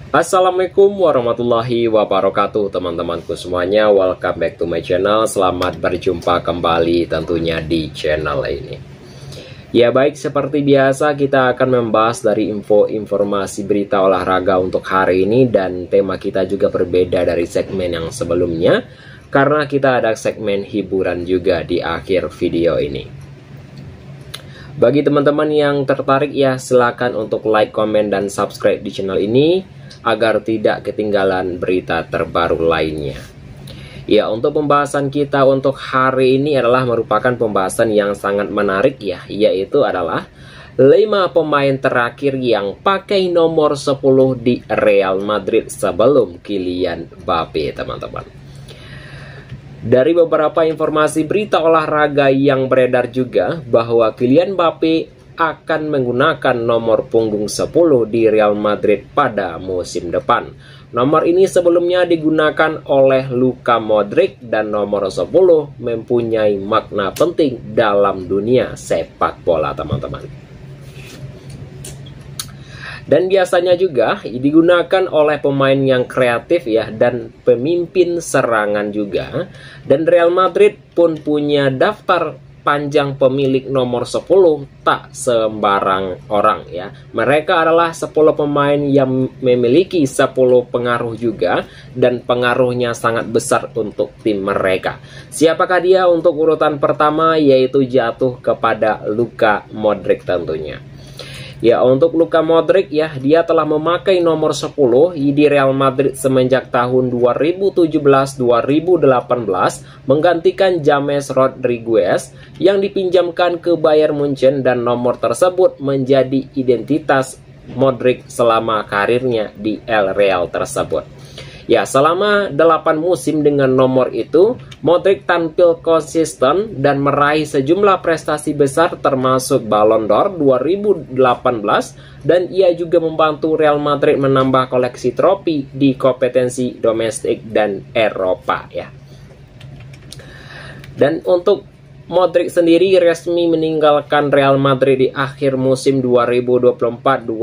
Assalamualaikum warahmatullahi wabarakatuh teman-temanku semuanya. Welcome back to my channel. Selamat berjumpa kembali tentunya di channel ini. Ya baik, seperti biasa kita akan membahas dari informasi berita olahraga untuk hari ini. Dan tema kita juga berbeda dari segmen yang sebelumnya, karena kita ada segmen hiburan juga di akhir video ini. Bagi teman-teman yang tertarik ya, silakan untuk like, komen, dan subscribe di channel ini agar tidak ketinggalan berita terbaru lainnya. Ya, untuk pembahasan kita untuk hari ini adalah merupakan pembahasan yang sangat menarik ya, yaitu adalah 5 pemain terakhir yang pakai nomor 10 di Real Madrid sebelum Kylian Mbappe, teman-teman. Dari beberapa informasi berita olahraga yang beredar juga bahwa Kylian Mbappe akan menggunakan nomor punggung 10 di Real Madrid pada musim depan. Nomor ini sebelumnya digunakan oleh Luka Modric dan nomor 10 mempunyai makna penting dalam dunia sepak bola, teman-teman. Dan biasanya juga digunakan oleh pemain yang kreatif ya, dan pemimpin serangan juga. Dan Real Madrid pun punya daftar panjang pemilik nomor 10 tak sembarang orang ya. Mereka adalah 10 pemain yang memiliki 10 pengaruh juga, dan pengaruhnya sangat besar untuk tim mereka. Siapakah dia? Untuk urutan pertama yaitu jatuh kepada Luka Modric tentunya. Ya, untuk Luka Modric ya, dia telah memakai nomor 10 di Real Madrid semenjak tahun 2017-2018, menggantikan James Rodriguez yang dipinjamkan ke Bayern Munchen, dan nomor tersebut menjadi identitas Modric selama karirnya di El Real tersebut. Ya, selama 8 musim dengan nomor itu, Modric tampil konsisten dan meraih sejumlah prestasi besar termasuk Ballon d'Or 2018, dan ia juga membantu Real Madrid menambah koleksi trofi di kompetensi domestik dan Eropa ya. Dan untuk Modric sendiri resmi meninggalkan Real Madrid di akhir musim 2024-2025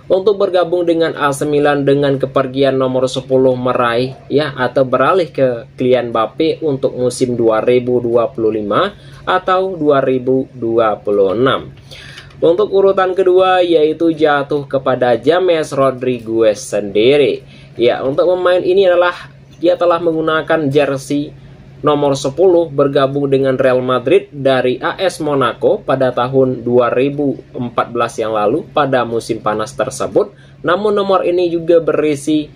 untuk bergabung dengan AC Milan, dengan kepergian nomor 10 meraih ya atau beralih ke Kylian Mbappe untuk musim 2025 atau 2026. Untuk urutan kedua yaitu jatuh kepada James Rodriguez sendiri. Ya, untuk pemain ini adalah dia telah menggunakan jersey nomor 10 bergabung dengan Real Madrid dari AS Monaco pada tahun 2014 yang lalu pada musim panas tersebut. Namun nomor ini juga berisi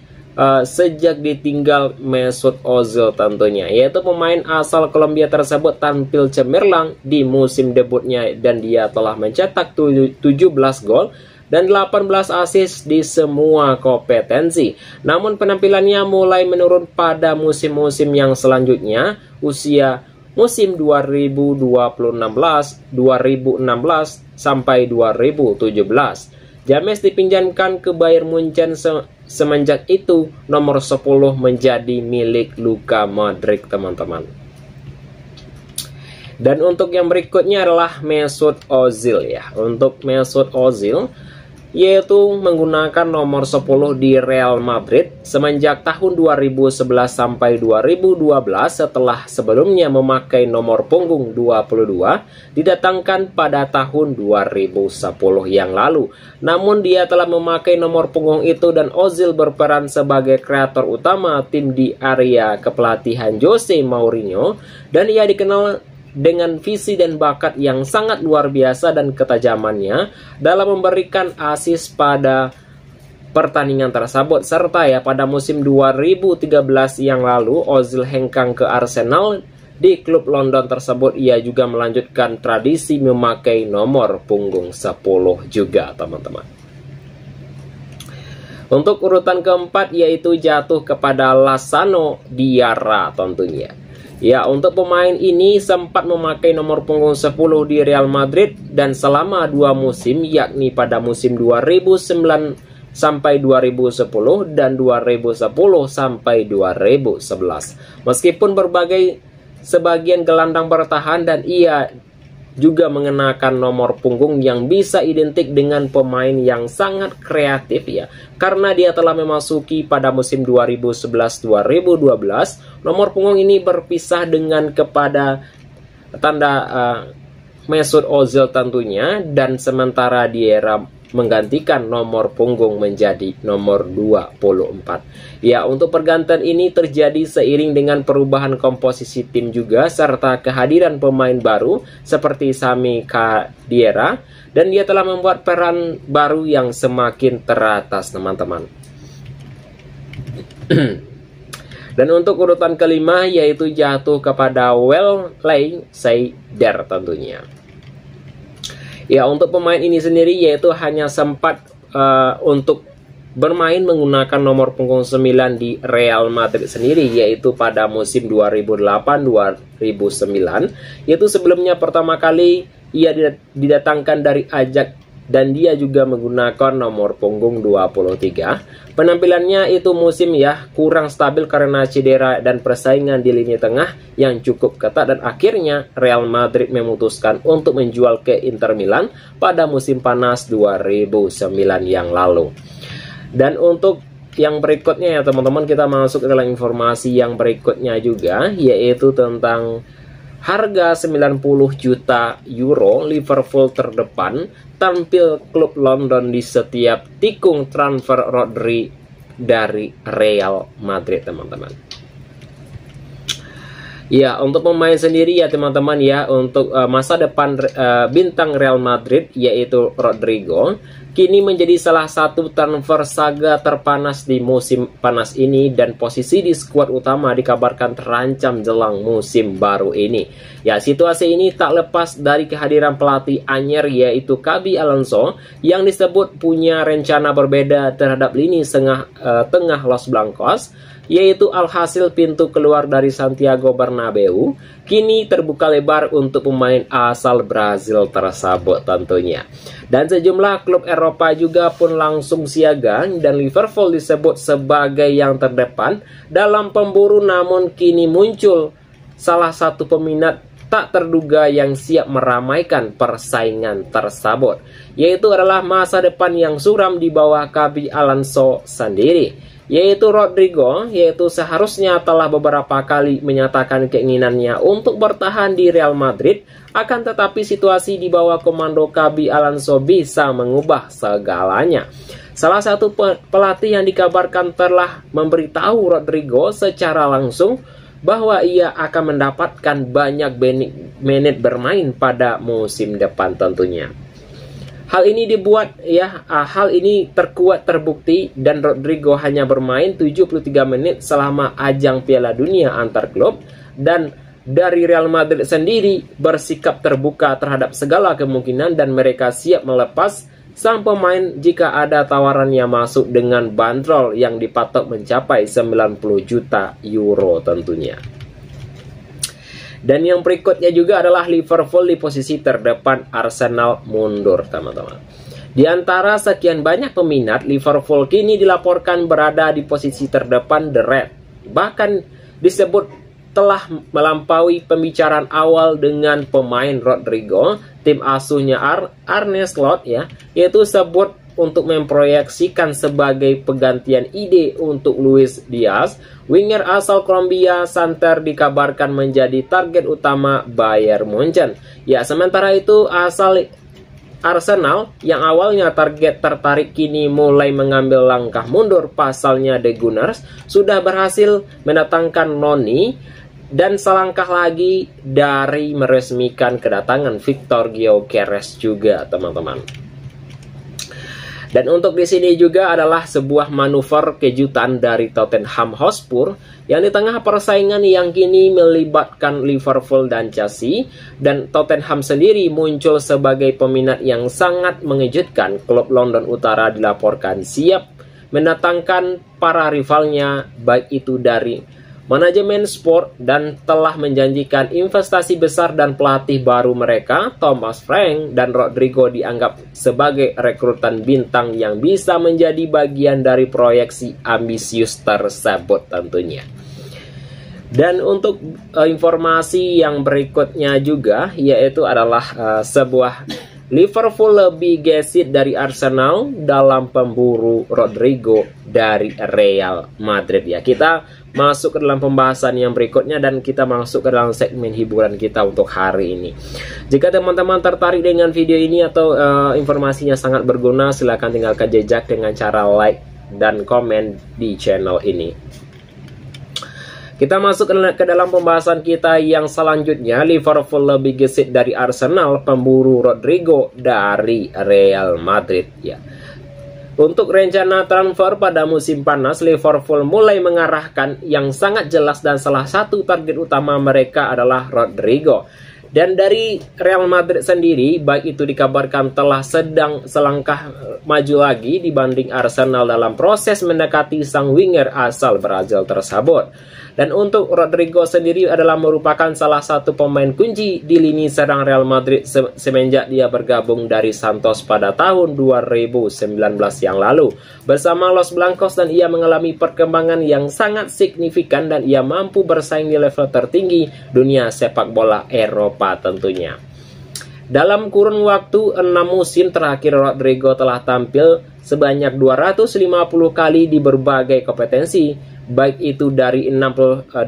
sejak ditinggal Mesut Ozil tentunya, yaitu pemain asal Kolombia tersebut tampil cemerlang di musim debutnya, dan dia telah mencetak 17 gol dan 18 assist di semua kompetensi. Namun penampilannya mulai menurun pada musim-musim yang selanjutnya, usia musim 2016 sampai 2017. James dipinjamkan ke Bayern Munchen, semenjak itu nomor 10 menjadi milik Luka Modric, teman-teman. Dan untuk yang berikutnya adalah Mesut Ozil ya. Untuk Mesut Ozil yaitu menggunakan nomor 10 di Real Madrid semenjak tahun 2011 sampai 2012, setelah sebelumnya memakai nomor punggung 22 didatangkan pada tahun 2010 yang lalu. Namun dia telah memakai nomor punggung itu, dan Ozil berperan sebagai kreator utama tim di area kepelatihan Jose Mourinho, dan ia dikenal dengan visi dan bakat yang sangat luar biasa dan ketajamannya dalam memberikan assist pada pertandingan tersebut. Serta ya, pada musim 2013 yang lalu Ozil hengkang ke Arsenal. Di klub London tersebut ia juga melanjutkan tradisi memakai nomor punggung 10 juga, teman-teman. Untuk urutan keempat yaitu jatuh kepada Lassana Diarra tentunya. Ya, untuk pemain ini sempat memakai nomor punggung 10 di Real Madrid dan selama 2 musim, yakni pada musim 2009 sampai 2010 dan 2010 sampai 2011. Meskipun sebagian gelandang bertahan, dan ia juga mengenakan nomor punggung yang bisa identik dengan pemain yang sangat kreatif ya, karena dia telah memasuki pada musim 2011-2012. Nomor punggung ini berpisah dengan kepada tanda Mesut Ozil tentunya, dan sementara Diarra menggantikan nomor punggung menjadi nomor 24. Ya, untuk pergantian ini terjadi seiring dengan perubahan komposisi tim juga, serta kehadiran pemain baru seperti Sami Khedira, dan dia telah membuat peran baru yang semakin teratas, teman-teman. Dan untuk urutan kelima yaitu jatuh kepada Wesley Sneijder tentunya. Ya, untuk pemain ini sendiri yaitu hanya sempat untuk bermain menggunakan nomor punggung 9 di Real Madrid sendiri, yaitu pada musim 2008-2009, yaitu sebelumnya pertama kali ia didatangkan dari Ajax dan dia juga menggunakan nomor punggung 23. Penampilannya itu musim ya kurang stabil karena cedera dan persaingan di lini tengah yang cukup ketat, dan akhirnya Real Madrid memutuskan untuk menjual ke Inter Milan pada musim panas 2009 yang lalu. Dan untuk yang berikutnya ya teman-teman, kita masuk ke dalam informasi yang berikutnya juga, yaitu tentang harga 90 juta euro Liverpool terdepan tampil klub London di setiap tikung transfer Rodri dari Real Madrid, teman-teman. Ya, untuk pemain sendiri ya teman-teman ya, untuk masa depan bintang Real Madrid yaitu Rodrigo kini menjadi salah satu transfer saga terpanas di musim panas ini, dan posisi di skuad utama dikabarkan terancam jelang musim baru ini. Ya, situasi ini tak lepas dari kehadiran pelatih anyar yaitu Xabi Alonso yang disebut punya rencana berbeda terhadap lini tengah Los Blancos, yaitu alhasil pintu keluar dari Santiago Bernabeu kini terbuka lebar untuk pemain asal Brazil tersebut tentunya. Dan sejumlah klub Eropa juga pun langsung siaga, dan Liverpool disebut sebagai yang terdepan dalam pemburu, namun kini muncul salah satu peminat tak terduga yang siap meramaikan persaingan tersebut, yaitu adalah masa depan yang suram di bawah Xabi Alonso sendiri, yaitu Rodrigo, yaitu seharusnya telah beberapa kali menyatakan keinginannya untuk bertahan di Real Madrid, akan tetapi situasi di bawah komando Xabi Alonso bisa mengubah segalanya. Salah satu pelatih yang dikabarkan telah memberitahu Rodrigo secara langsung bahwa ia akan mendapatkan banyak menit bermain pada musim depan tentunya. Hal ini terkuat terbukti, dan Rodrigo hanya bermain 73 menit selama ajang Piala Dunia antar klub, dan dari Real Madrid sendiri bersikap terbuka terhadap segala kemungkinan, dan mereka siap melepas sang pemain jika ada tawaran yang masuk dengan bandrol yang dipatok mencapai 90 juta euro tentunya. Dan yang berikutnya juga adalah Liverpool di posisi terdepan, Arsenal mundur, teman-teman. Di antara sekian banyak peminat, Liverpool kini dilaporkan berada di posisi terdepan The Red. Bahkan disebut telah melampaui pembicaraan awal dengan pemain Rodrigo. Tim asuhnya Arne Slot ya, yaitu sebut untuk memproyeksikan sebagai penggantian ide untuk Luis Diaz. Winger asal Kolombia Santer dikabarkan menjadi target utama Bayern Munchen. Ya, sementara itu asal Arsenal yang awalnya target tertarik kini mulai mengambil langkah mundur. Pasalnya The Gunners sudah berhasil mendatangkan Noni, dan selangkah lagi dari meresmikan kedatangan Victor Gyökeres juga, teman-teman. Dan untuk di sini juga adalah sebuah manuver kejutan dari Tottenham Hotspur yang di tengah persaingan yang kini melibatkan Liverpool dan Chelsea, dan Tottenham sendiri muncul sebagai peminat yang sangat mengejutkan. Klub London Utara dilaporkan siap mendatangkan para rivalnya baik itu dari manajemen sport, dan telah menjanjikan investasi besar, dan pelatih baru mereka Thomas Frank dan Rodrigo dianggap sebagai rekrutan bintang yang bisa menjadi bagian dari proyeksi ambisius tersebut tentunya. Dan untuk informasi yang berikutnya juga, yaitu adalah sebuah Liverpool lebih gesit dari Arsenal dalam pemburu Rodrigo dari Real Madrid ya. Kita masuk ke dalam pembahasan yang berikutnya dan kita masuk ke dalam segmen hiburan kita untuk hari ini. Jika teman-teman tertarik dengan video ini atau informasinya sangat berguna, silahkan tinggalkan jejak dengan cara like dan komen di channel ini. Kita masuk ke dalam pembahasan kita yang selanjutnya. Liverpool lebih gesit dari Arsenal pemburu Rodrigo dari Real Madrid ya. Untuk rencana transfer pada musim panas, Liverpool mulai mengarahkan yang sangat jelas dan salah satu target utama mereka adalah Rodrigo. Dan dari Real Madrid sendiri, baik itu dikabarkan telah sedang selangkah maju lagi dibanding Arsenal dalam proses mendekati sang winger asal Brazil tersebut. Dan untuk Rodrigo sendiri adalah merupakan salah satu pemain kunci di lini serang Real Madrid semenjak dia bergabung dari Santos pada tahun 2019 yang lalu bersama Los Blancos, dan ia mengalami perkembangan yang sangat signifikan dan ia mampu bersaing di level tertinggi dunia sepak bola Eropa tentunya. Dalam kurun waktu 6 musim terakhir, Rodrigo telah tampil sebanyak 250 kali di berbagai kompetensi, baik itu dari 68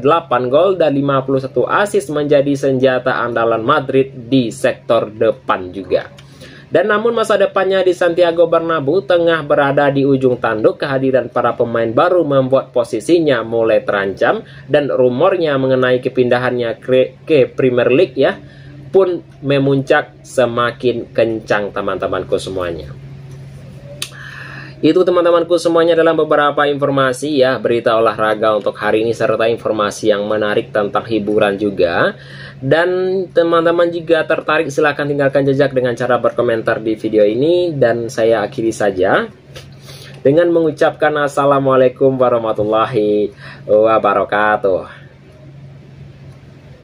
gol dan 51 assist, menjadi senjata andalan Madrid di sektor depan juga. Dan namun masa depannya di Santiago Bernabeu tengah berada di ujung tanduk. Kehadiran para pemain baru membuat posisinya mulai terancam, dan rumornya mengenai kepindahannya ke Premier League ya pun memuncak semakin kencang teman-temanku semuanya. Itu teman-temanku semuanya dalam beberapa informasi ya, berita olahraga untuk hari ini serta informasi yang menarik tentang hiburan juga. Dan teman-teman jika tertarik silahkan tinggalkan jejak dengan cara berkomentar di video ini. Dan saya akhiri saja dengan mengucapkan assalamualaikum warahmatullahi wabarakatuh.